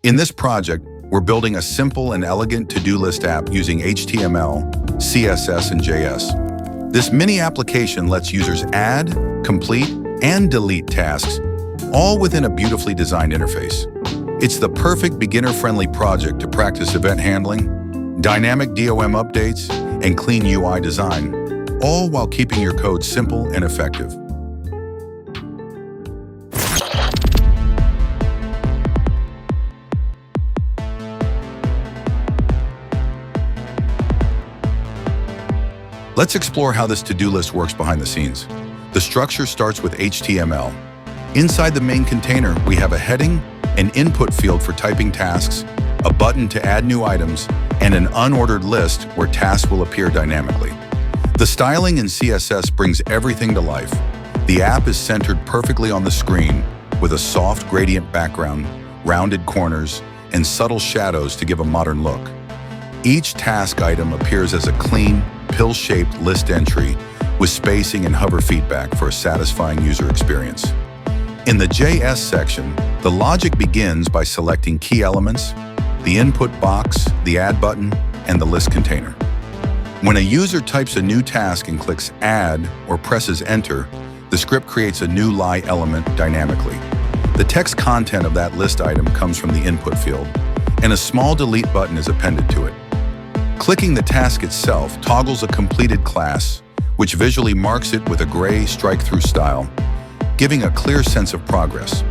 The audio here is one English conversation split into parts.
In this project, we're building a simple and elegant to-do list app using HTML, CSS, and JS. This mini application lets users add, complete, and delete tasks, all within a beautifully designed interface. It's the perfect beginner-friendly project to practice event handling, dynamic DOM updates, and clean UI design, all while keeping your code simple and effective. Let's explore how this to-do list works behind the scenes. The structure starts with HTML. Inside the main container, we have a heading, an input field for typing tasks, a button to add new items, and an unordered list where tasks will appear dynamically. The styling in CSS brings everything to life. The app is centered perfectly on the screen with a soft gradient background, rounded corners, and subtle shadows to give a modern look. Each task item appears as a clean, pill-shaped list entry with spacing and hover feedback for a satisfying user experience. In the JS section, the logic begins by selecting key elements, the input box, the add button, and the list container. When a user types a new task and clicks add or presses enter, the script creates a new lie element dynamically. The text content of that list item comes from the input field, and a small delete button is appended to it. Clicking the task itself toggles a completed class, which visually marks it with a gray strike-through style, giving a clear sense of progress.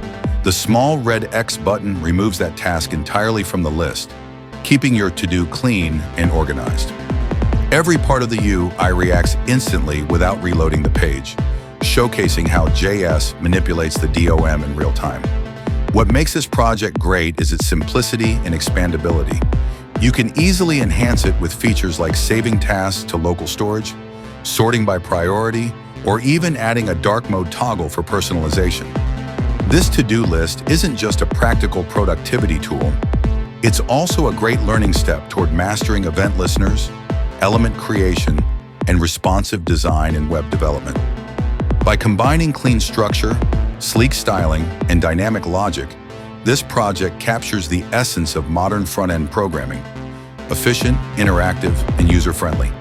The small red X button removes that task entirely from the list, keeping your to-do clean and organized. Every part of the UI reacts instantly without reloading the page, showcasing how JS manipulates the DOM in real time. What makes this project great is its simplicity and expandability. You can easily enhance it with features like saving tasks to local storage, sorting by priority, or even adding a dark mode toggle for personalization. This to-do list isn't just a practical productivity tool, it's also a great learning step toward mastering event listeners, element creation, and responsive design in web development. By combining clean structure, sleek styling, and dynamic logic, this project captures the essence of modern front-end programming: efficient, interactive, and user-friendly.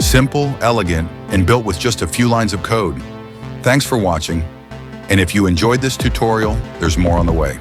Simple, elegant, and built with just a few lines of code. Thanks for watching, and if you enjoyed this tutorial, there's more on the way.